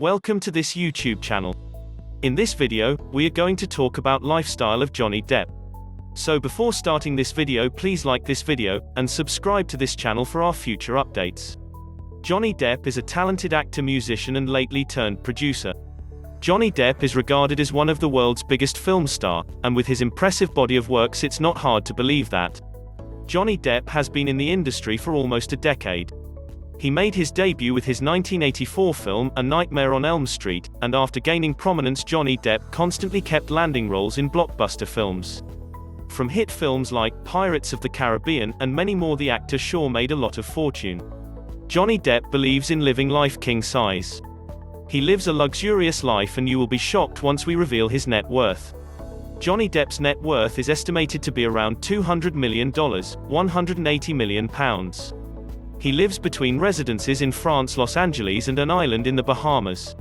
Welcome to this YouTube channel. In this video, we are going to talk about lifestyle of Johnny Depp. So before starting this video, please like this video, and subscribe to this channel for our future updates. Johnny Depp is a talented actor, musician and lately turned producer. Johnny Depp is regarded as one of the world's biggest film star, and with his impressive body of works it's not hard to believe that. Johnny Depp has been in the industry for almost a decade. He made his debut with his 1984 film, A Nightmare on Elm Street, and after gaining prominence, Johnny Depp constantly kept landing roles in blockbuster films. From hit films like Pirates of the Caribbean and many more, the actor sure made a lot of fortune. Johnny Depp believes in living life king size. He lives a luxurious life, and you will be shocked once we reveal his net worth. Johnny Depp's net worth is estimated to be around $200 million, £180 million. He lives between residences in France, Los Angeles and an island in the Bahamas.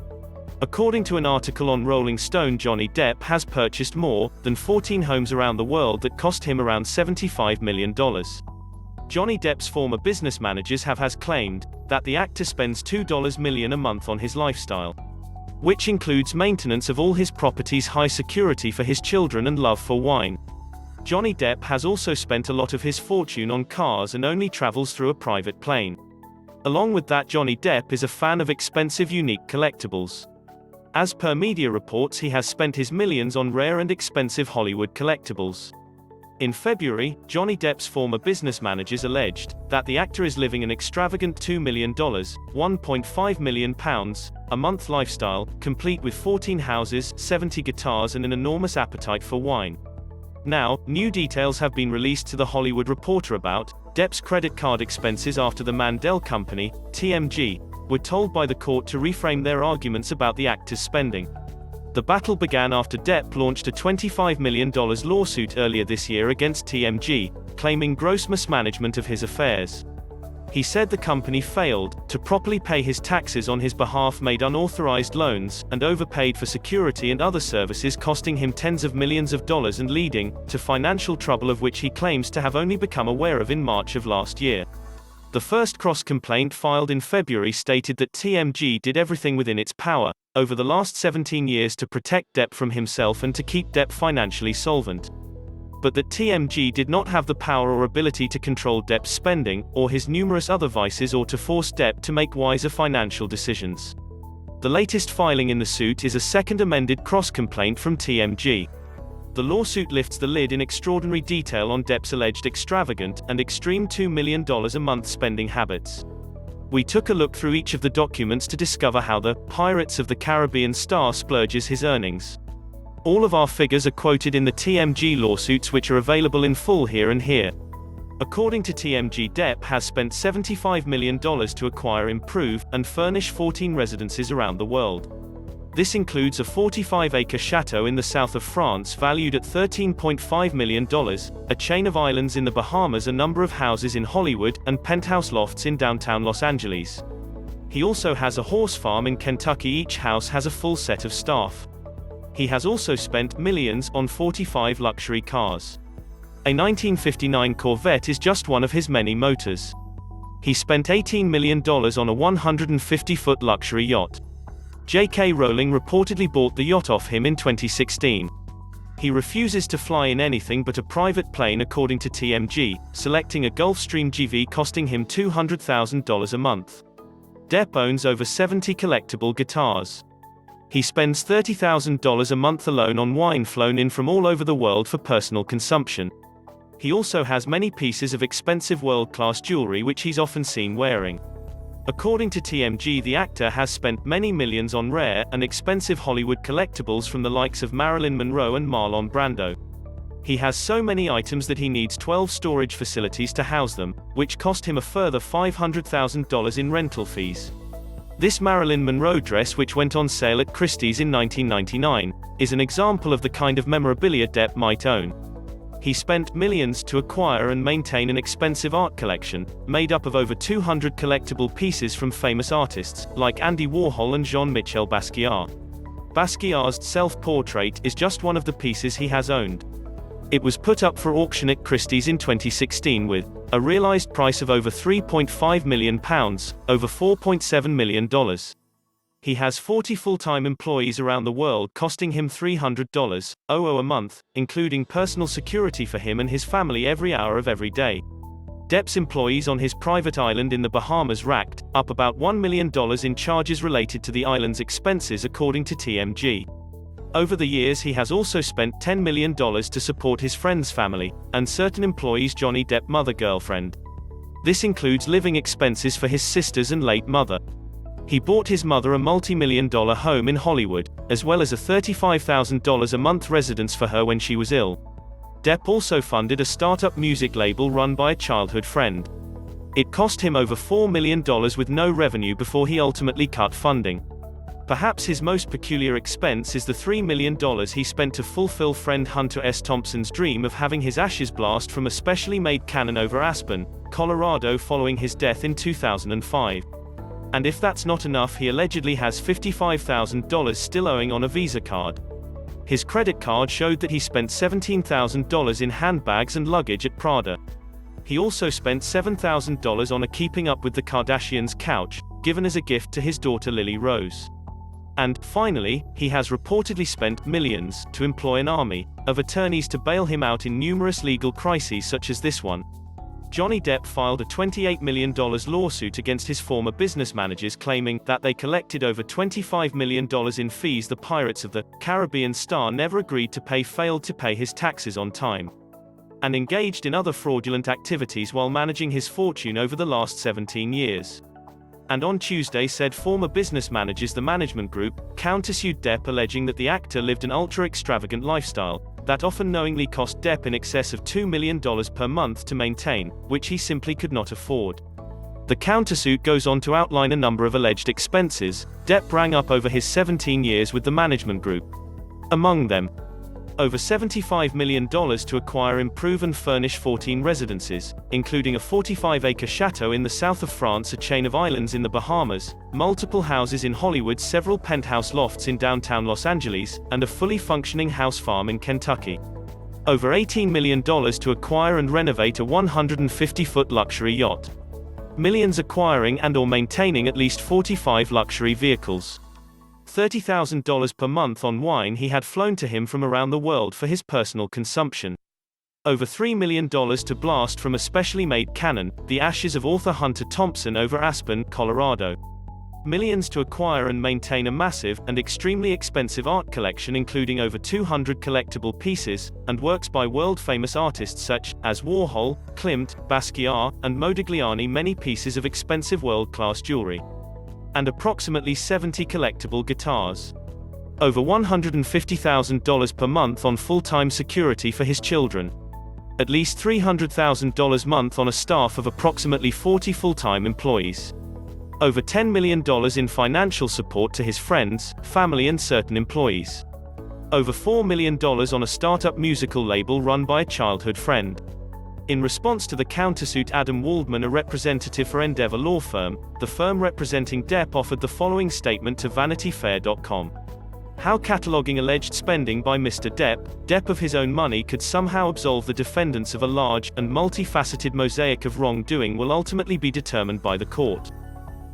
According to an article on Rolling Stone, Johnny Depp has purchased more than 14 homes around the world that cost him around $75 million. Johnny Depp's former business managers has claimed that the actor spends $2 million a month on his lifestyle, which includes maintenance of all his properties, high security for his children and love for wine. Johnny Depp has also spent a lot of his fortune on cars and only travels through a private plane. Along with that, Johnny Depp is a fan of expensive, unique collectibles. As per media reports, he has spent his millions on rare and expensive Hollywood collectibles. In February, Johnny Depp's former business managers alleged that the actor is living an extravagant $2 million, £1.5 million, a month lifestyle, complete with 14 houses, 70 guitars and an enormous appetite for wine. Now, new details have been released to The Hollywood Reporter about Depp's credit card expenses after the Mandel Company, TMG, were told by the court to reframe their arguments about the actor's spending. The battle began after Depp launched a $25 million lawsuit earlier this year against TMG, claiming gross mismanagement of his affairs. He said the company failed to properly pay his taxes on his behalf, made unauthorized loans, and overpaid for security and other services, costing him tens of millions of dollars and leading to financial trouble of which he claims to have only become aware of in March of last year. The first cross-complaint, filed in February, stated that TMG did everything within its power over the last 17 years to protect Depp from himself and to keep Depp financially solvent, but that TMG did not have the power or ability to control Depp's spending, or his numerous other vices, or to force Depp to make wiser financial decisions. The latest filing in the suit is a second amended cross-complaint from TMG. The lawsuit lifts the lid in extraordinary detail on Depp's alleged extravagant and extreme $2 million a month spending habits. We took a look through each of the documents to discover how the Pirates of the Caribbean star splurges his earnings. All of our figures are quoted in the TMG lawsuits, which are available in full here and here. According to TMG, Depp has spent $75 million to acquire, improve, and furnish 14 residences around the world. This includes a 45-acre chateau in the south of France valued at $13.5 million, a chain of islands in the Bahamas, a number of houses in Hollywood, and penthouse lofts in downtown Los Angeles. He also has a horse farm in Kentucky. Each house has a full set of staff. He has also spent millions on 45 luxury cars. A 1959 Corvette is just one of his many motors. He spent $18 million on a 150-foot luxury yacht. J.K. Rowling reportedly bought the yacht off him in 2016. He refuses to fly in anything but a private plane, according to TMG, selecting a Gulfstream GV costing him $200,000 a month. Depp owns over 70 collectible guitars. He spends $30,000 a month alone on wine flown in from all over the world for personal consumption. He also has many pieces of expensive world-class jewelry which he's often seen wearing. According to TMG, the actor has spent many millions on rare and expensive Hollywood collectibles from the likes of Marilyn Monroe and Marlon Brando. He has so many items that he needs 12 storage facilities to house them, which cost him a further $500,000 in rental fees. This Marilyn Monroe dress, which went on sale at Christie's in 1999, is an example of the kind of memorabilia Depp might own. He spent millions to acquire and maintain an expensive art collection, made up of over 200 collectible pieces from famous artists, like Andy Warhol and Jean-Michel Basquiat. Basquiat's self-portrait is just one of the pieces he has owned. It was put up for auction at Christie's in 2016 with a realized price of over £3.5 million, over $4.7 million. He has 40 full-time employees around the world, costing him $300 a month, including personal security for him and his family every hour of every day. Depp's employees on his private island in the Bahamas racked up about $1 million in charges related to the island's expenses, according to TMG. Over the years, he has also spent $10 million to support his friend's family, and certain employees' Johnny Depp mother girlfriend. This includes living expenses for his sisters and late mother. He bought his mother a multi-million-dollar home in Hollywood, as well as a $35,000 a month residence for her when she was ill. Depp also funded a startup music label run by a childhood friend. It cost him over $4 million with no revenue before he ultimately cut funding. Perhaps his most peculiar expense is the $3 million he spent to fulfill friend Hunter S. Thompson's dream of having his ashes blast from a specially made cannon over Aspen, Colorado following his death in 2005. And if that's not enough, he allegedly has $55,000 still owing on a Visa card. His credit card showed that he spent $17,000 in handbags and luggage at Prada. He also spent $7,000 on a Keeping Up with the Kardashians couch, given as a gift to his daughter Lily Rose. And, finally, he has reportedly spent millions to employ an army of attorneys to bail him out in numerous legal crises such as this one. Johnny Depp filed a $28 million lawsuit against his former business managers, claiming that they collected over $25 million in fees the Pirates of the Caribbean star never agreed to pay, failed to pay his taxes on time, and engaged in other fraudulent activities while managing his fortune over the last 17 years. And on Tuesday, said former business managers the management group countersued Depp, alleging that the actor lived an ultra-extravagant lifestyle that often knowingly cost Depp in excess of $2 million per month to maintain, which he simply could not afford. The countersuit goes on to outline a number of alleged expenses Depp rang up over his 17 years with the management group. Among them, over $75 million to acquire, improve and furnish 14 residences, including a 45-acre chateau in the south of France, a chain of islands in the Bahamas, multiple houses in Hollywood, several penthouse lofts in downtown Los Angeles, and a fully functioning house farm in Kentucky. Over $18 million to acquire and renovate a 150-foot luxury yacht. Millions acquiring and/or maintaining at least 45 luxury vehicles. $30,000 per month on wine he had flown to him from around the world for his personal consumption. Over $3 million to blast from a specially made cannon the ashes of author Hunter Thompson over Aspen, Colorado. Millions to acquire and maintain a massive and extremely expensive art collection, including over 200 collectible pieces and works by world-famous artists such as Warhol, Klimt, Basquiat, and Modigliani, many pieces of expensive world-class jewelry, and approximately 70 collectible guitars. Over $150,000 per month on full-time security for his children. At least $300,000 a month on a staff of approximately 40 full-time employees. Over $10 million in financial support to his friends, family and certain employees. Over $4 million on a startup musical label run by a childhood friend. In response to the countersuit, Adam Waldman, a representative for Endeavor law firm, the firm representing Depp, offered the following statement to VanityFair.com. How cataloging alleged spending by Mr. Depp of his own money could somehow absolve the defendants of a large and multifaceted mosaic of wrongdoing will ultimately be determined by the court.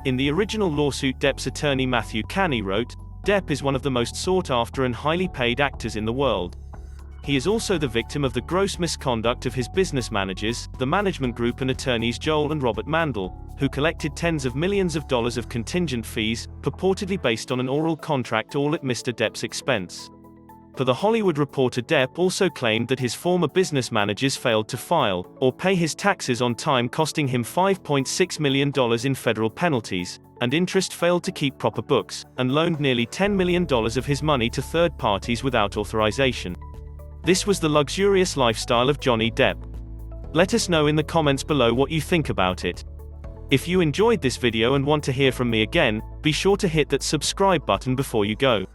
In the original lawsuit, Depp's attorney Matthew Canny wrote, Depp is one of the most sought-after and highly paid actors in the world. He is also the victim of the gross misconduct of his business managers, the management group, and attorneys Joel and Robert Mandel, who collected tens of millions of dollars of contingent fees, purportedly based on an oral contract, all at Mr. Depp's expense. Per The Hollywood Reporter, Depp also claimed that his former business managers failed to file or pay his taxes on time, costing him $5.6 million in federal penalties, and interest, failed to keep proper books, and loaned nearly $10 million of his money to third parties without authorization. This was the luxurious lifestyle of Johnny Depp. Let us know in the comments below what you think about it. If you enjoyed this video and want to hear from me again, be sure to hit that subscribe button before you go.